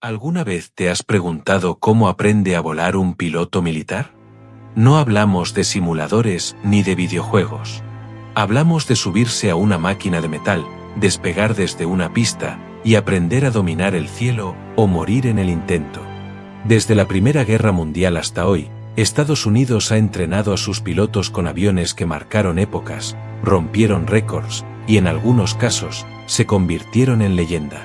¿Alguna vez te has preguntado cómo aprende a volar un piloto militar? No hablamos de simuladores ni de videojuegos. Hablamos de subirse a una máquina de metal, despegar desde una pista y aprender a dominar el cielo o morir en el intento. Desde la Primera Guerra Mundial hasta hoy, Estados Unidos ha entrenado a sus pilotos con aviones que marcaron épocas, rompieron récords y en algunos casos se convirtieron en leyenda.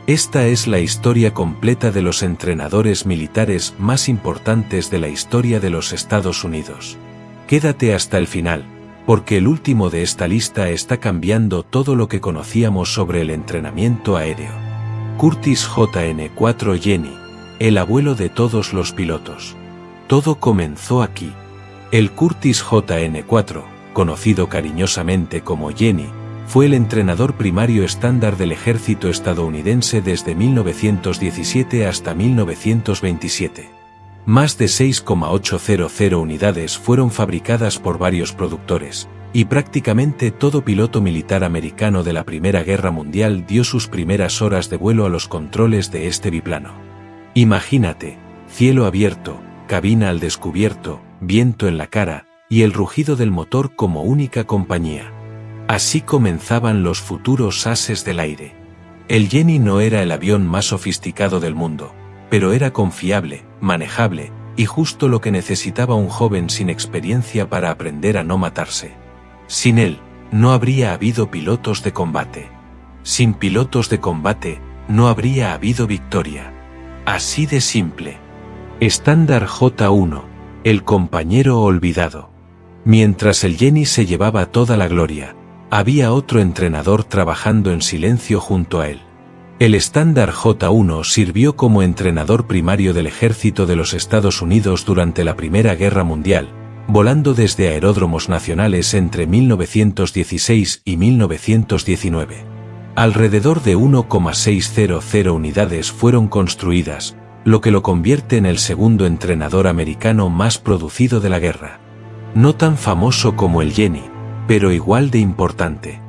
Esta es la historia completa de los entrenadores militares más importantes de la historia de los Estados Unidos. Quédate hasta el final, porque el último de esta lista está cambiando todo lo que conocíamos sobre el entrenamiento aéreo. Curtis JN4 Jenny, el abuelo de todos los pilotos. Todo comenzó aquí. El Curtis JN4, conocido cariñosamente como Jenny, fue el entrenador primario estándar del ejército estadounidense desde 1917 hasta 1927. Más de 6,800 unidades fueron fabricadas por varios productores, y prácticamente todo piloto militar americano de la Primera Guerra Mundial dio sus primeras horas de vuelo a los controles de este biplano. Imagínate, cielo abierto, cabina al descubierto, viento en la cara, y el rugido del motor como única compañía. Así comenzaban los futuros ases del aire. El Jenny no era el avión más sofisticado del mundo, pero era confiable, manejable, y justo lo que necesitaba un joven sin experiencia para aprender a no matarse. Sin él, no habría habido pilotos de combate. Sin pilotos de combate, no habría habido victoria. Así de simple. Estándar J1, el compañero olvidado. Mientras el Jenny se llevaba toda la gloria, había otro entrenador trabajando en silencio junto a él. El estándar J1 sirvió como entrenador primario del ejército de los Estados Unidos durante la Primera Guerra Mundial, volando desde aeródromos nacionales entre 1916 y 1919. Alrededor de 1,600 unidades fueron construidas, lo que lo convierte en el segundo entrenador americano más producido de la guerra. No tan famoso como el Jenny, pero igual de importante.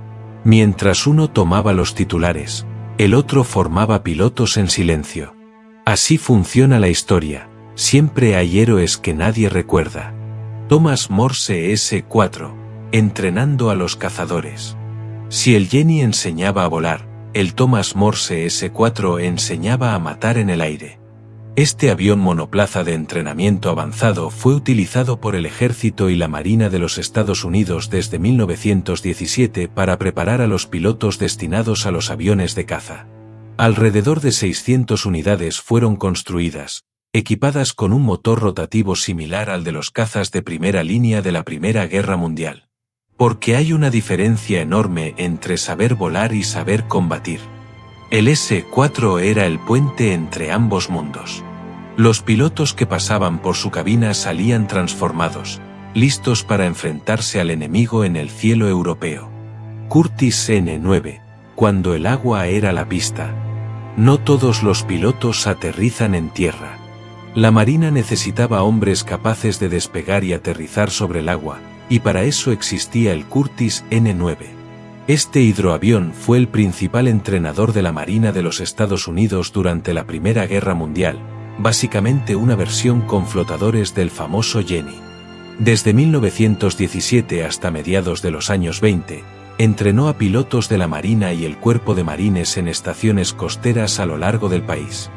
Mientras uno tomaba los titulares, el otro formaba pilotos en silencio. Así funciona la historia, siempre hay héroes que nadie recuerda. Thomas Morse S4, entrenando a los cazadores. Si el Jenny enseñaba a volar, el Thomas Morse S4 enseñaba a matar en el aire. Este avión monoplaza de entrenamiento avanzado fue utilizado por el Ejército y la Marina de los Estados Unidos desde 1917 para preparar a los pilotos destinados a los aviones de caza. Alrededor de 600 unidades fueron construidas, equipadas con un motor rotativo similar al de los cazas de primera línea de la Primera Guerra Mundial. Porque hay una diferencia enorme entre saber volar y saber combatir. El S4 era el puente entre ambos mundos. Los pilotos que pasaban por su cabina salían transformados, listos para enfrentarse al enemigo en el cielo europeo. Curtis N9, cuando el agua era la pista. No todos los pilotos aterrizan en tierra. La Marina necesitaba hombres capaces de despegar y aterrizar sobre el agua, y para eso existía el Curtis N9. Este hidroavión fue el principal entrenador de la Marina de los Estados Unidos durante la Primera Guerra Mundial, básicamente una versión con flotadores del famoso Jenny. Desde 1917 hasta mediados de los años 20, entrenó a pilotos de la Marina y el Cuerpo de Marines en estaciones costeras a lo largo del país.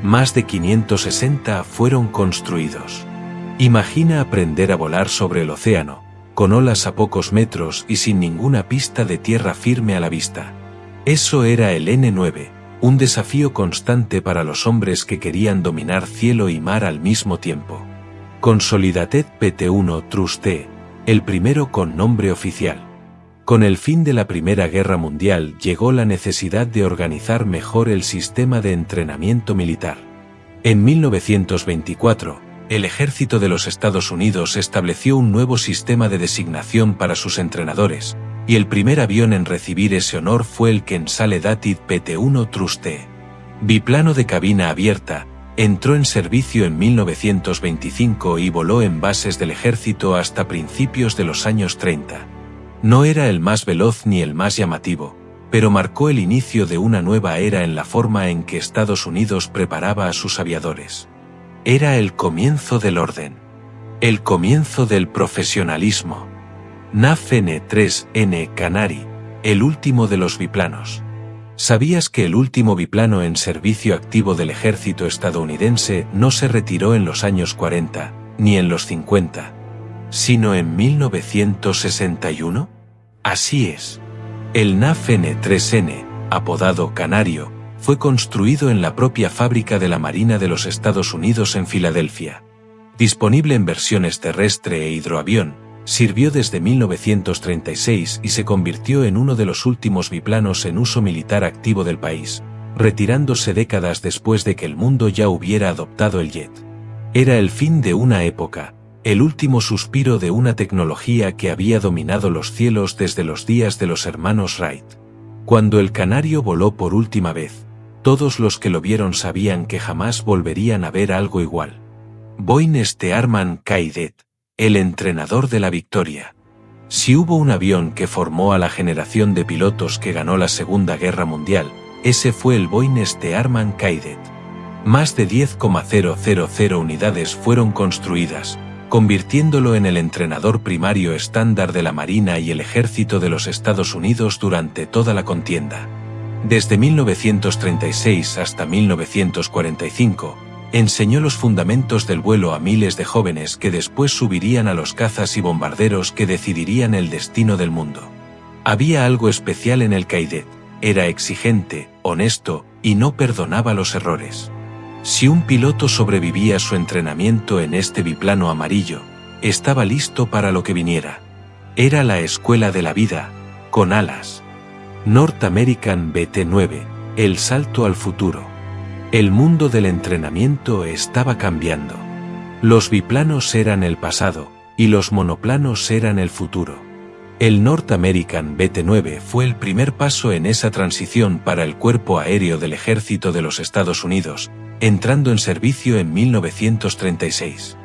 Más de 560 fueron construidos. Imagina aprender a volar sobre el océano, con olas a pocos metros y sin ninguna pista de tierra firme a la vista. Eso era el N9, un desafío constante para los hombres que querían dominar cielo y mar al mismo tiempo. Consolidated PT-1 Truste, el primero con nombre oficial. Con el fin de la Primera Guerra Mundial llegó la necesidad de organizar mejor el sistema de entrenamiento militar. En 1924, el Ejército de los Estados Unidos estableció un nuevo sistema de designación para sus entrenadores, y el primer avión en recibir ese honor fue el Consolidated PT-1 Truste. Biplano de cabina abierta, entró en servicio en 1925 y voló en bases del ejército hasta principios de los años 30. No era el más veloz ni el más llamativo, pero marcó el inicio de una nueva era en la forma en que Estados Unidos preparaba a sus aviadores. Era el comienzo del orden. El comienzo del profesionalismo. NAF N3N Canary, el último de los biplanos. ¿Sabías que el último biplano en servicio activo del ejército estadounidense no se retiró en los años 40, ni en los 50, sino en 1961? Así es. El NAF N3N, apodado Canario, fue construido en la propia fábrica de la Marina de los Estados Unidos en Filadelfia. Disponible en versiones terrestre e hidroavión, sirvió desde 1936 y se convirtió en uno de los últimos biplanos en uso militar activo del país, retirándose décadas después de que el mundo ya hubiera adoptado el jet. Era el fin de una época, el último suspiro de una tecnología que había dominado los cielos desde los días de los hermanos Wright. Cuando el Canario voló por última vez, todos los que lo vieron sabían que jamás volverían a ver algo igual. Boyne Stearman Cadet, el entrenador de la victoria. Si hubo un avión que formó a la generación de pilotos que ganó la Segunda Guerra Mundial, ese fue el Boyne Stearman Cadet. Más de 10,000 unidades fueron construidas, convirtiéndolo en el entrenador primario estándar de la Marina y el Ejército de los Estados Unidos durante toda la contienda. Desde 1936 hasta 1945, enseñó los fundamentos del vuelo a miles de jóvenes que después subirían a los cazas y bombarderos que decidirían el destino del mundo. Había algo especial en el Cadet, era exigente, honesto y no perdonaba los errores. Si un piloto sobrevivía su entrenamiento en este biplano amarillo, estaba listo para lo que viniera. Era la escuela de la vida, con alas. North American BT-9, el salto al futuro. El mundo del entrenamiento estaba cambiando. Los biplanos eran el pasado, y los monoplanos eran el futuro. El North American BT-9 fue el primer paso en esa transición para el cuerpo aéreo del Ejército de los Estados Unidos, entrando en servicio en 1936.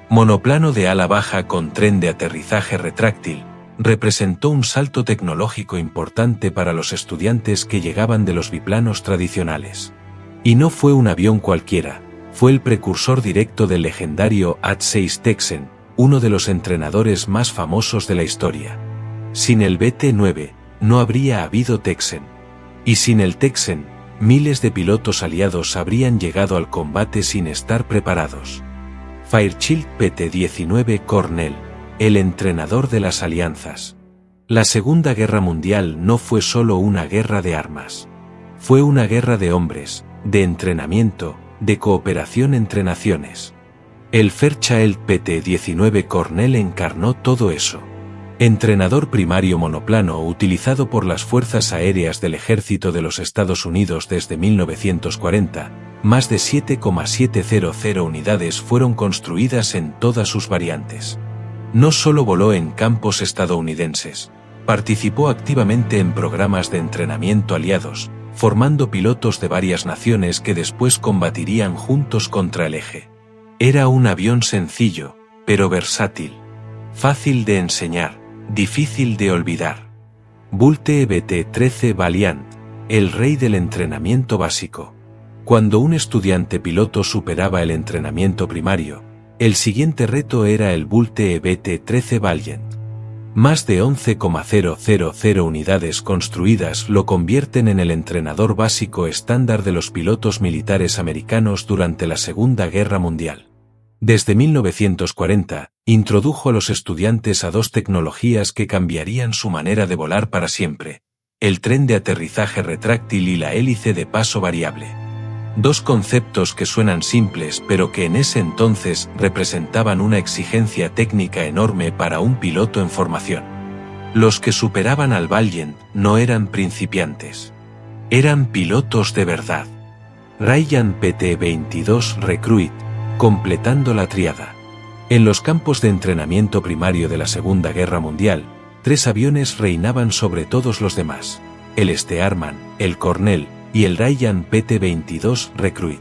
Monoplano de ala baja con tren de aterrizaje retráctil, representó un salto tecnológico importante para los estudiantes que llegaban de los biplanos tradicionales. Y no fue un avión cualquiera, fue el precursor directo del legendario AT-6 Texan, uno de los entrenadores más famosos de la historia. Sin el BT-9, no habría habido Texan. Y sin el Texan, miles de pilotos aliados habrían llegado al combate sin estar preparados. Fairchild PT-19 Cornell, el entrenador de las alianzas. La Segunda Guerra Mundial no fue solo una guerra de armas. Fue una guerra de hombres, de entrenamiento, de cooperación entre naciones. El Fairchild PT-19 Cornell encarnó todo eso. Entrenador primario monoplano utilizado por las Fuerzas Aéreas del Ejército de los Estados Unidos desde 1940, más de 7,700 unidades fueron construidas en todas sus variantes. No solo voló en campos estadounidenses, participó activamente en programas de entrenamiento aliados, formando pilotos de varias naciones que después combatirían juntos contra el eje. Era un avión sencillo, pero versátil, fácil de enseñar, difícil de olvidar. Bulte BT-13 Valiant, el rey del entrenamiento básico. Cuando un estudiante piloto superaba el entrenamiento primario, el siguiente reto era el Bulte BT-13 Valiant. Más de 11,000 unidades construidas lo convierten en el entrenador básico estándar de los pilotos militares americanos durante la Segunda Guerra Mundial. Desde 1940, introdujo a los estudiantes a dos tecnologías que cambiarían su manera de volar para siempre: el tren de aterrizaje retráctil y la hélice de paso variable. Dos conceptos que suenan simples pero que en ese entonces representaban una exigencia técnica enorme para un piloto en formación. Los que superaban al Valiant no eran principiantes. Eran pilotos de verdad. Ryan PT-22 Recruit, completando la tríada. En los campos de entrenamiento primario de la Segunda Guerra Mundial, tres aviones reinaban sobre todos los demás: el Stearman, el Cornell y el Ryan PT-22 Recruit.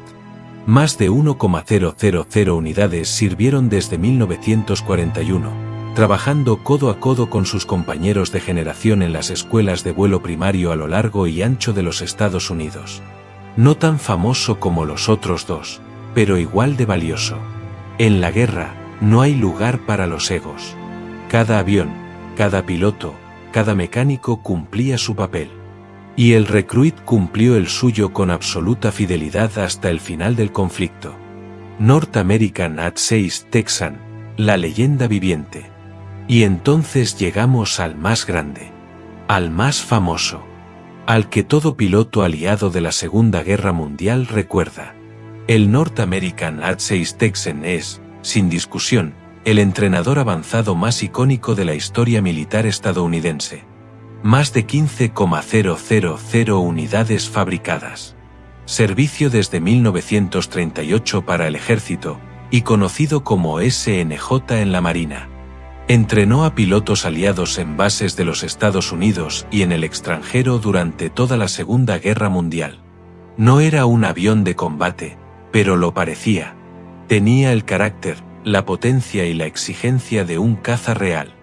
Más de 1,000 unidades sirvieron desde 1941, trabajando codo a codo con sus compañeros de generación en las escuelas de vuelo primario a lo largo y ancho de los Estados Unidos. No tan famoso como los otros dos, pero igual de valioso. En la guerra, no hay lugar para los egos. Cada avión, cada piloto, cada mecánico cumplía su papel. Y el recruit cumplió el suyo con absoluta fidelidad hasta el final del conflicto. North American At-6 Texan, la leyenda viviente. Y entonces llegamos al más grande, al más famoso, al que todo piloto aliado de la Segunda Guerra Mundial recuerda. El North American At-6 Texan es, sin discusión, el entrenador avanzado más icónico de la historia militar estadounidense. Más de 15,000 unidades fabricadas. Servicio desde 1938 para el ejército, y conocido como SNJ en la Marina. Entrenó a pilotos aliados en bases de los Estados Unidos y en el extranjero durante toda la Segunda Guerra Mundial. No era un avión de combate, pero lo parecía. Tenía el carácter, la potencia y la exigencia de un caza real.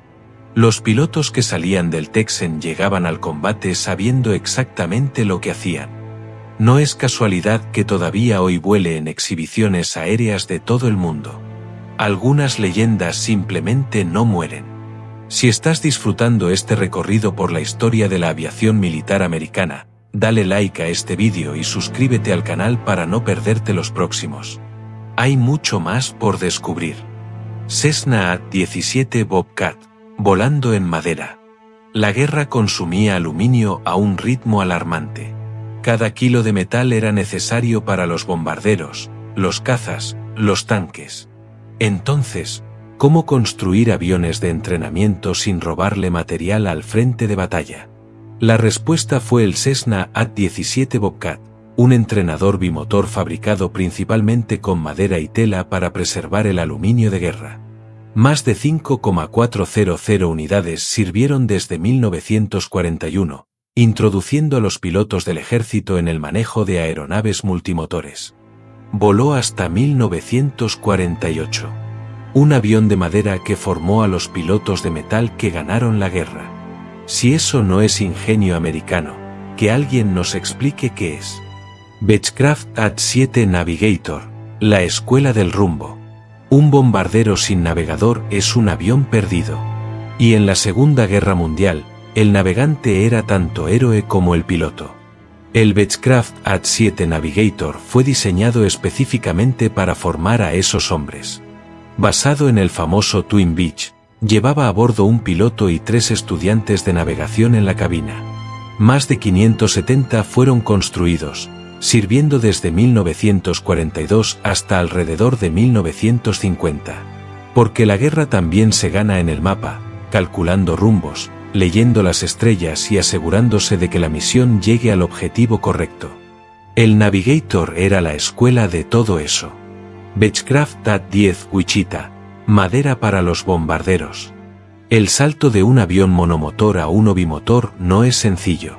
Los pilotos que salían del Texan llegaban al combate sabiendo exactamente lo que hacían. No es casualidad que todavía hoy vuele en exhibiciones aéreas de todo el mundo. Algunas leyendas simplemente no mueren. Si estás disfrutando este recorrido por la historia de la aviación militar americana, dale like a este vídeo y suscríbete al canal para no perderte los próximos. Hay mucho más por descubrir. Cessna At-17 Bobcat, volando en madera. La guerra consumía aluminio a un ritmo alarmante. Cada kilo de metal era necesario para los bombarderos, los cazas, los tanques. Entonces, ¿cómo construir aviones de entrenamiento sin robarle material al frente de batalla? La respuesta fue el Cessna At-17 Bobcat, un entrenador bimotor fabricado principalmente con madera y tela para preservar el aluminio de guerra. Más de 5,400 unidades sirvieron desde 1941, introduciendo a los pilotos del ejército en el manejo de aeronaves multimotores. Voló hasta 1948. Un avión de madera que formó a los pilotos de metal que ganaron la guerra. Si eso no es ingenio americano, que alguien nos explique qué es. Beechcraft At-7 Navigator, la escuela del rumbo. Un bombardero sin navegador es un avión perdido. Y en la Segunda Guerra Mundial, el navegante era tanto héroe como el piloto. El Beechcraft At-7 Navigator fue diseñado específicamente para formar a esos hombres. Basado en el famoso Twin Beach, llevaba a bordo un piloto y 3 estudiantes de navegación en la cabina. Más de 570 fueron construidos, sirviendo desde 1942 hasta alrededor de 1950. Porque la guerra también se gana en el mapa, calculando rumbos, leyendo las estrellas y asegurándose de que la misión llegue al objetivo correcto. El Navigator era la escuela de todo eso. Beechcraft At-10 Wichita, madera para los bombarderos. El salto de un avión monomotor a uno bimotor no es sencillo.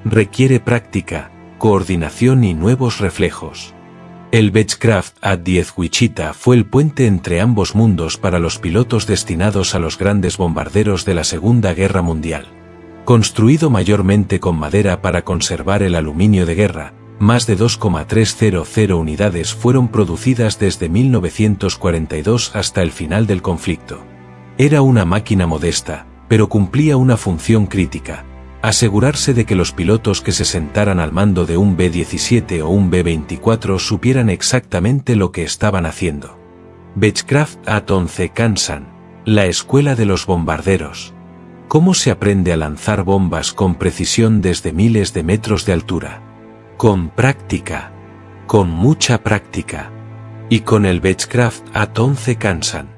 Requiere práctica, coordinación y nuevos reflejos. El Beechcraft At-10 Wichita fue el puente entre ambos mundos para los pilotos destinados a los grandes bombarderos de la Segunda Guerra Mundial. Construido mayormente con madera para conservar el aluminio de guerra, más de 2,300 unidades fueron producidas desde 1942 hasta el final del conflicto. Era una máquina modesta, pero cumplía una función crítica: asegurarse de que los pilotos que se sentaran al mando de un B-17 o un B-24 supieran exactamente lo que estaban haciendo. Beechcraft At-11 Kansan, la escuela de los bombarderos. ¿Cómo se aprende a lanzar bombas con precisión desde miles de metros de altura? Con práctica. Con mucha práctica. Y con el Beechcraft At-11 Kansan.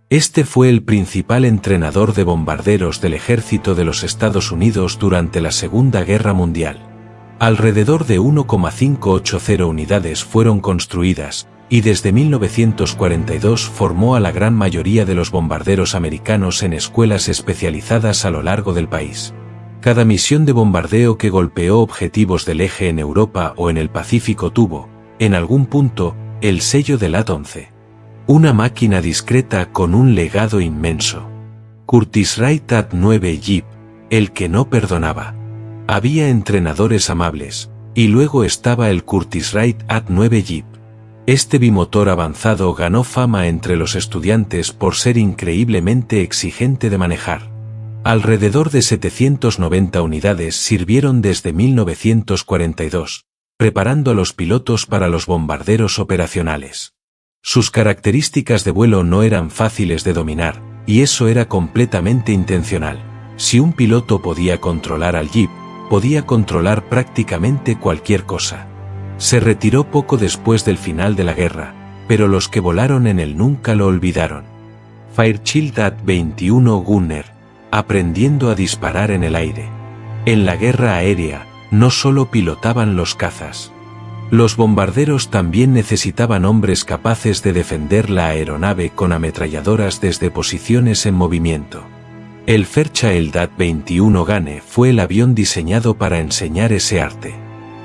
Este fue el principal entrenador de bombarderos del ejército de los Estados Unidos durante la Segunda Guerra Mundial. Alrededor de 1,580 unidades fueron construidas, y desde 1942 formó a la gran mayoría de los bombarderos americanos en escuelas especializadas a lo largo del país. Cada misión de bombardeo que golpeó objetivos del eje en Europa o en el Pacífico tuvo, en algún punto, el sello del At-11. Una máquina discreta con un legado inmenso. Curtiss-Wright AT-9 Jeep, el que no perdonaba. Había entrenadores amables, y luego estaba el Curtiss-Wright AT-9 Jeep. Este bimotor avanzado ganó fama entre los estudiantes por ser increíblemente exigente de manejar. Alrededor de 790 unidades sirvieron desde 1942, preparando a los pilotos para los bombarderos operacionales. Sus características de vuelo no eran fáciles de dominar, y eso era completamente intencional. Si un piloto podía controlar al Jeep, podía controlar prácticamente cualquier cosa. Se retiró poco después del final de la guerra, pero los que volaron en él nunca lo olvidaron. Fairchild AT-21 Gunner, aprendiendo a disparar en el aire. En la guerra aérea, no solo pilotaban los cazas. Los bombarderos también necesitaban hombres capaces de defender la aeronave con ametralladoras desde posiciones en movimiento. El Fairchild AT-21 Gunner fue el avión diseñado para enseñar ese arte.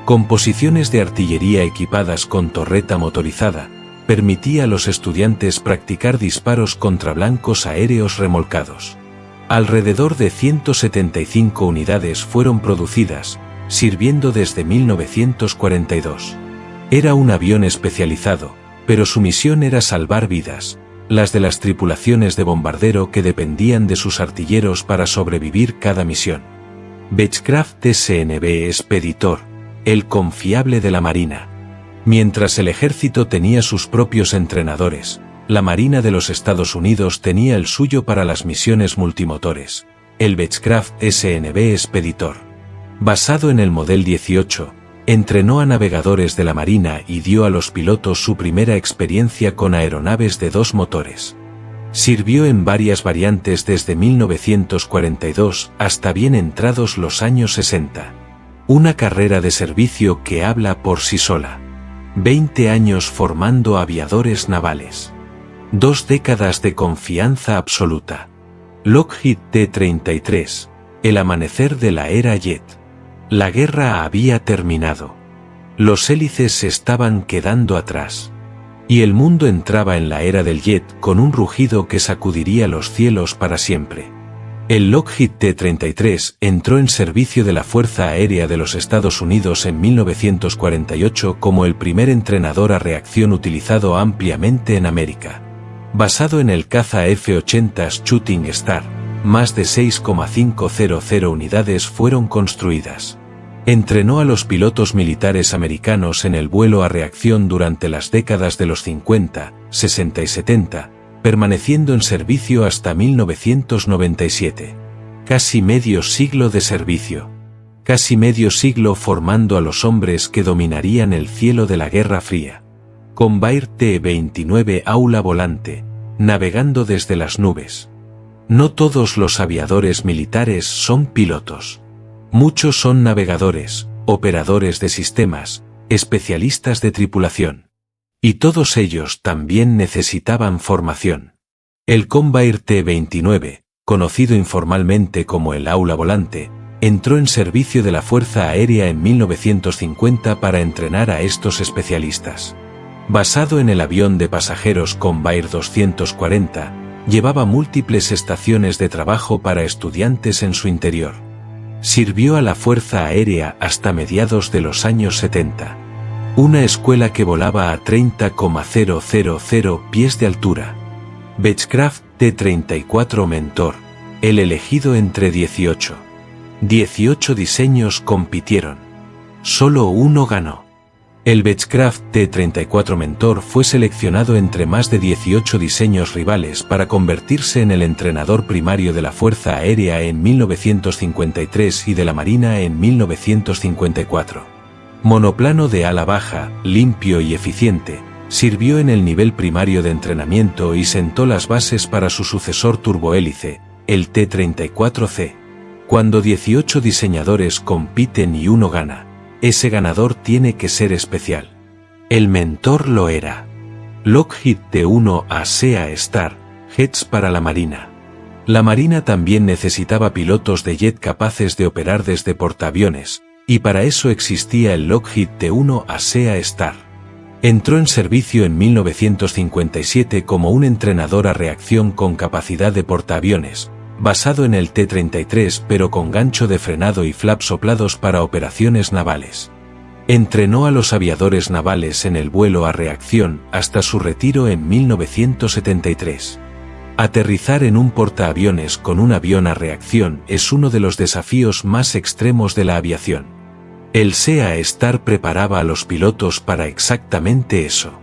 Con posiciones de artillería equipadas con torreta motorizada, permitía a los estudiantes practicar disparos contra blancos aéreos remolcados. Alrededor de 175 unidades fueron producidas, sirviendo desde 1942. Era un avión especializado, pero su misión era salvar vidas, las de las tripulaciones de bombardero que dependían de sus artilleros para sobrevivir cada misión. Beechcraft SNB Expeditor, el confiable de la Marina. Mientras el ejército tenía sus propios entrenadores, la Marina de los Estados Unidos tenía el suyo para las misiones multimotores, el Beechcraft SNB Expeditor. Basado en el Model 18, entrenó a navegadores de la Marina y dio a los pilotos su primera experiencia con aeronaves de 2 motores. Sirvió en varias variantes desde 1942 hasta bien entrados los años 60. Una carrera de servicio que habla por sí sola. 20 años formando aviadores navales. 2 décadas de confianza absoluta. Lockheed T-33, el amanecer de la era Jet. La guerra había terminado. Los hélices se estaban quedando atrás. Y el mundo entraba en la era del jet con un rugido que sacudiría los cielos para siempre. El Lockheed T-33 entró en servicio de la Fuerza Aérea de los Estados Unidos en 1948 como el primer entrenador a reacción utilizado ampliamente en América. Basado en el caza F-80 Shooting Star, más de 6,500 unidades fueron construidas. Entrenó a los pilotos militares americanos en el vuelo a reacción durante las décadas de los 50, 60 y 70, permaneciendo en servicio hasta 1997. Casi medio siglo de servicio. Casi medio siglo formando a los hombres que dominarían el cielo de la Guerra Fría. Convair T-29 Aula Volante, navegando desde las nubes. No todos los aviadores militares son pilotos. Muchos son navegadores, operadores de sistemas, especialistas de tripulación. Y todos ellos también necesitaban formación. El Convair T-29, conocido informalmente como el Aula Volante, entró en servicio de la Fuerza Aérea en 1950 para entrenar a estos especialistas. Basado en el avión de pasajeros Convair 240, llevaba múltiples estaciones de trabajo para estudiantes en su interior. Sirvió a la Fuerza Aérea hasta mediados de los años 70. Una escuela que volaba a 30,000 pies de altura. Beechcraft T-34 Mentor, el elegido entre 18. 18 diseños compitieron. Solo uno ganó. El Beechcraft T-34 Mentor fue seleccionado entre más de 18 diseños rivales para convertirse en el entrenador primario de la Fuerza Aérea en 1953 y de la Marina en 1954. Monoplano de ala baja, limpio y eficiente, sirvió en el nivel primario de entrenamiento y sentó las bases para su sucesor turbohélice, el T-34C. Cuando 18 diseñadores compiten y uno gana, ese ganador tiene que ser especial. El Mentor lo era. Lockheed T-1 ASEA Star, jets para la Marina. La Marina también necesitaba pilotos de jet capaces de operar desde portaaviones, y para eso existía el Lockheed T-1 ASEA Star. Entró en servicio en 1957 como un entrenador a reacción con capacidad de portaaviones, basado en el T-33 pero con gancho de frenado y flaps soplados para operaciones navales. Entrenó a los aviadores navales en el vuelo a reacción hasta su retiro en 1973. Aterrizar en un portaaviones con un avión a reacción es uno de los desafíos más extremos de la aviación. El SEA-Star preparaba a los pilotos para exactamente eso.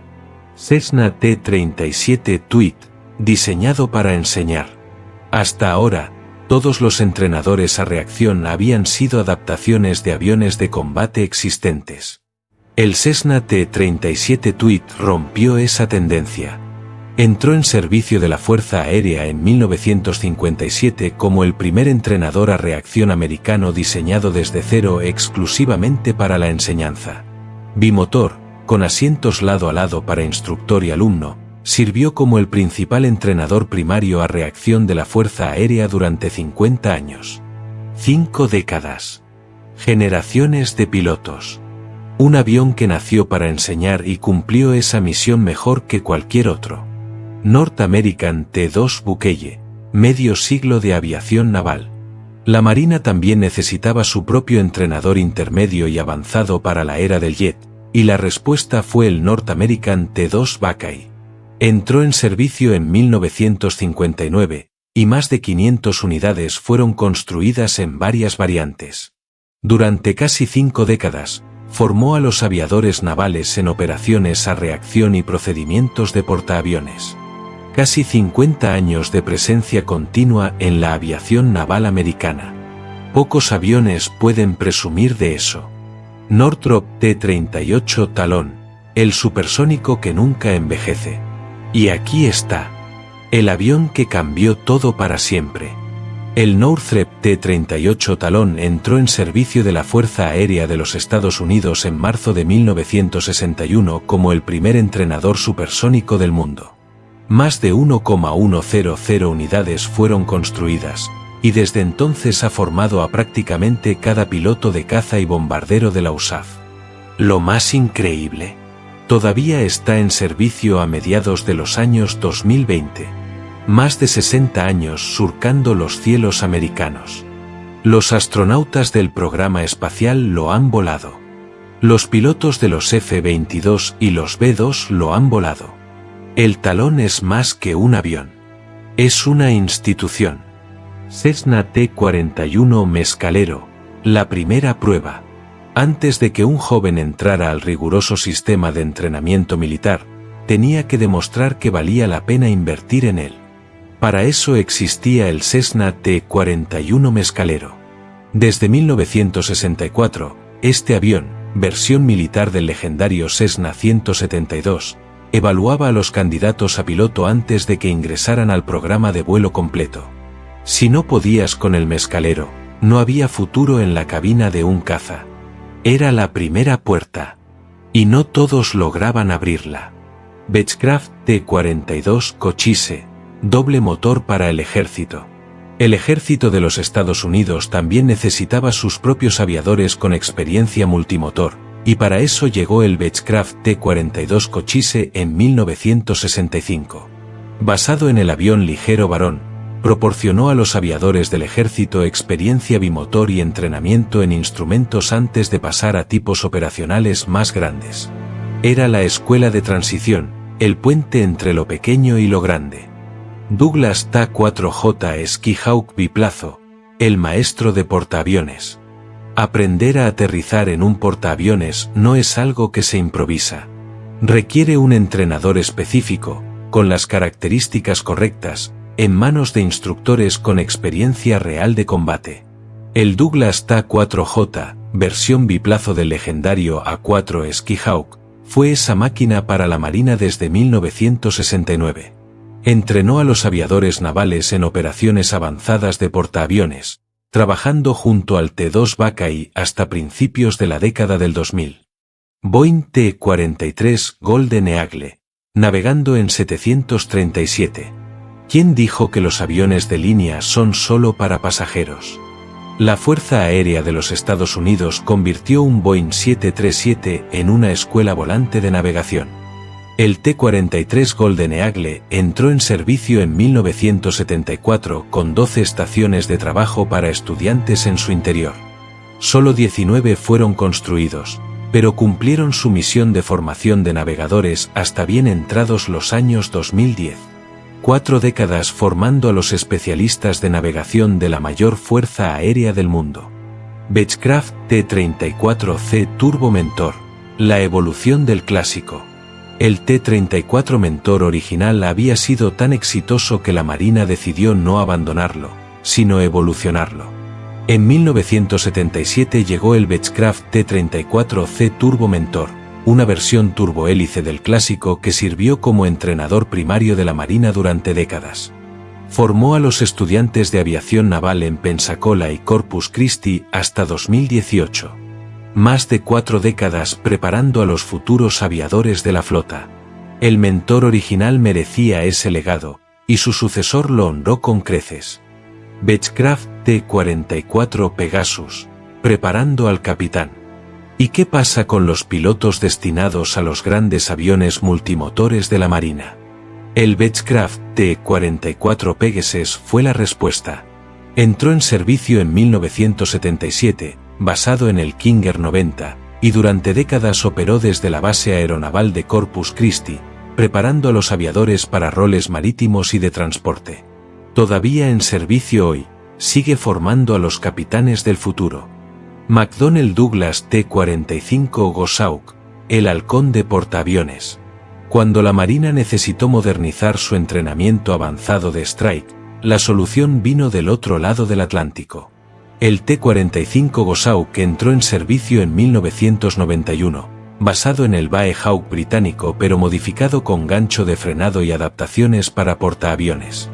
Cessna T-37 Tweed, diseñado para enseñar. Hasta ahora, todos los entrenadores a reacción habían sido adaptaciones de aviones de combate existentes. El Cessna T-37 Tweed rompió esa tendencia. Entró en servicio de la Fuerza Aérea en 1957 como el primer entrenador a reacción americano diseñado desde cero exclusivamente para la enseñanza. Bimotor, con asientos lado a lado para instructor y alumno, sirvió como el principal entrenador primario a reacción de la Fuerza Aérea durante 50 años. 5 décadas. Generaciones de pilotos. Un avión que nació para enseñar y cumplió esa misión mejor que cualquier otro. North American T-2 Buckeye, medio siglo de aviación naval. La Marina también necesitaba su propio entrenador intermedio y avanzado para la era del jet, y la respuesta fue el North American T-2 Buckeye. Entró en servicio en 1959, y más de 500 unidades fueron construidas en varias variantes. Durante casi 5 décadas, formó a los aviadores navales en operaciones a reacción y procedimientos de portaaviones. Casi 50 años de presencia continua en la aviación naval americana. Pocos aviones pueden presumir de eso. Northrop T-38 Talon, el supersónico que nunca envejece. Y aquí está. El avión que cambió todo para siempre. El Northrop T-38 Talon entró en servicio de la Fuerza Aérea de los Estados Unidos en marzo de 1961 como el primer entrenador supersónico del mundo. Más de 1,100 unidades fueron construidas, y desde entonces ha formado a prácticamente cada piloto de caza y bombardero de la USAF. Lo más increíble, todavía está en servicio a mediados de los años 2020. Más de 60 años surcando los cielos americanos. Los astronautas del programa espacial lo han volado. Los pilotos de los F-22 y los B-2 lo han volado. El Talón es más que un avión. Es una institución. Cessna T-41 Mescalero, la primera prueba. Antes de que un joven entrara al riguroso sistema de entrenamiento militar, tenía que demostrar que valía la pena invertir en él. Para eso existía el Cessna T-41 Mescalero. Desde 1964, este avión, versión militar del legendario Cessna 172, evaluaba a los candidatos a piloto antes de que ingresaran al programa de vuelo completo. Si no podías con el Mescalero, no había futuro en la cabina de un caza. Era la primera puerta. Y no todos lograban abrirla. Beechcraft T-42 Cochise, doble motor para el ejército. El ejército de los Estados Unidos también necesitaba sus propios aviadores con experiencia multimotor, y para eso llegó el Beechcraft T-42 Cochise en 1965. Basado en el avión ligero Varón, proporcionó a los aviadores del ejército experiencia bimotor y entrenamiento en instrumentos antes de pasar a tipos operacionales más grandes. Era la escuela de transición, el puente entre lo pequeño y lo grande. Douglas Ta-4J Skyhawk biplazo, el maestro de portaaviones. Aprender a aterrizar en un portaaviones no es algo que se improvisa. Requiere un entrenador específico, con las características correctas, en manos de instructores con experiencia real de combate. El Douglas Ta-4J, versión biplazo del legendario A-4 Skyhawk, fue esa máquina para la Marina desde 1969. Entrenó a los aviadores navales en operaciones avanzadas de portaaviones, trabajando junto al T-2 Buckeye hasta principios de la década del 2000. Boeing T-43 Golden Eagle, navegando en 737. ¿Quién dijo que los aviones de línea son solo para pasajeros? La Fuerza Aérea de los Estados Unidos convirtió un Boeing 737 en una escuela volante de navegación. El T-43 Golden Eagle entró en servicio en 1974 con 12 estaciones de trabajo para estudiantes en su interior. Solo 19 fueron construidos, pero cumplieron su misión de formación de navegadores hasta bien entrados los años 2010. 4 décadas formando a los especialistas de navegación de la mayor fuerza aérea del mundo. Beechcraft T-34C Turbo Mentor, la evolución del clásico. El T-34 Mentor original había sido tan exitoso que la Marina decidió no abandonarlo, sino evolucionarlo. En 1977 llegó el Beechcraft T-34C Turbo Mentor, una versión turbohélice del clásico que sirvió como entrenador primario de la Marina durante décadas. Formó a los estudiantes de aviación naval en Pensacola y Corpus Christi hasta 2018. Más de 4 décadas preparando a los futuros aviadores de la flota. El Mentor original merecía ese legado, y su sucesor lo honró con creces. Beechcraft T-44 Pegasus, preparando al capitán. ¿Y qué pasa con los pilotos destinados a los grandes aviones multimotores de la Marina? El Beechcraft T-44 Pegasus fue la respuesta. Entró en servicio en 1977, basado en el King Air 90, y durante décadas operó desde la base aeronaval de Corpus Christi, preparando a los aviadores para roles marítimos y de transporte. Todavía en servicio hoy, sigue formando a los capitanes del futuro. McDonnell Douglas T-45 Goshawk, el halcón de portaaviones. Cuando la Marina necesitó modernizar su entrenamiento avanzado de Strike, la solución vino del otro lado del Atlántico. El T-45 Goshawk entró en servicio en 1991, basado en el Bae Hawk británico pero modificado con gancho de frenado y adaptaciones para portaaviones.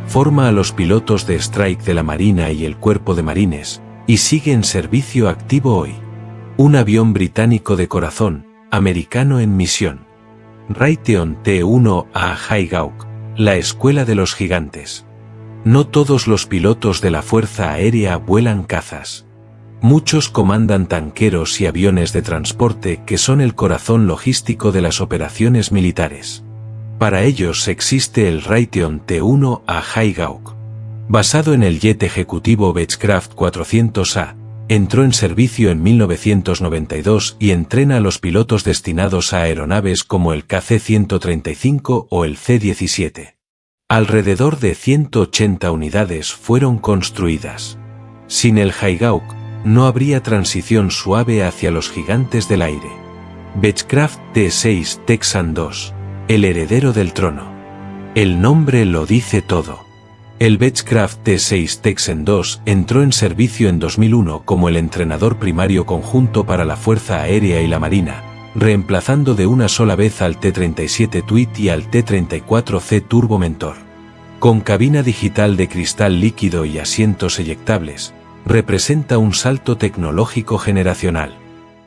Forma a los pilotos de Strike de la Marina y el Cuerpo de Marines, y sigue en servicio activo hoy. Un avión británico de corazón, americano en misión. Raytheon T-1A Highgawk, la escuela de los gigantes. No todos los pilotos de la Fuerza Aérea vuelan cazas. Muchos comandan tanqueros y aviones de transporte que son el corazón logístico de las operaciones militares. Para ellos existe el Raytheon T-1A Highgawk. Basado en el jet ejecutivo Beechcraft 400A, entró en servicio en 1992 y entrena a los pilotos destinados a aeronaves como el KC-135 o el C-17. Alrededor de 180 unidades fueron construidas. Sin el Highgawk, no habría transición suave hacia los gigantes del aire. Beechcraft T-6 Texan II, el heredero del trono. El nombre lo dice todo. El Beechcraft T-6 Texan II entró en servicio en 2001 como el entrenador primario conjunto para la Fuerza Aérea y la Marina, reemplazando de una sola vez al T-37 Tweed y al T-34C Turbo Mentor. Con cabina digital de cristal líquido y asientos eyectables, representa un salto tecnológico generacional.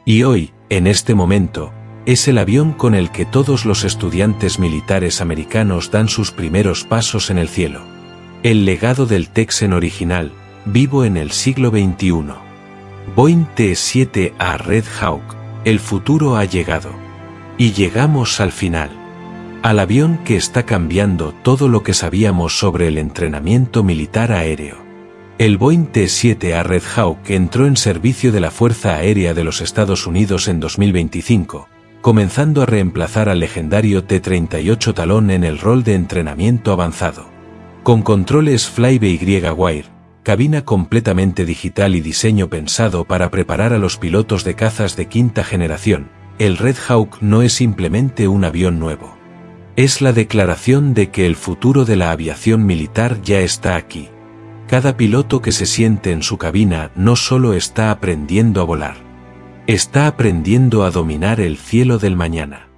Y hoy, en este momento, es el avión con el que todos los estudiantes militares americanos dan sus primeros pasos en el cielo. El legado del Texan original, vivo en el siglo XXI. Boeing T-7A Red Hawk, el futuro ha llegado. Y llegamos al final. Al avión que está cambiando todo lo que sabíamos sobre el entrenamiento militar aéreo. El Boeing T-7A Red Hawk entró en servicio de la Fuerza Aérea de los Estados Unidos en 2025, comenzando a reemplazar al legendario T-38 Talon en el rol de entrenamiento avanzado. Con controles fly-by-wire, cabina completamente digital y diseño pensado para preparar a los pilotos de cazas de quinta generación, el Red Hawk no es simplemente un avión nuevo. Es la declaración de que el futuro de la aviación militar ya está aquí. Cada piloto que se siente en su cabina no solo está aprendiendo a volar, está aprendiendo a dominar el cielo del mañana.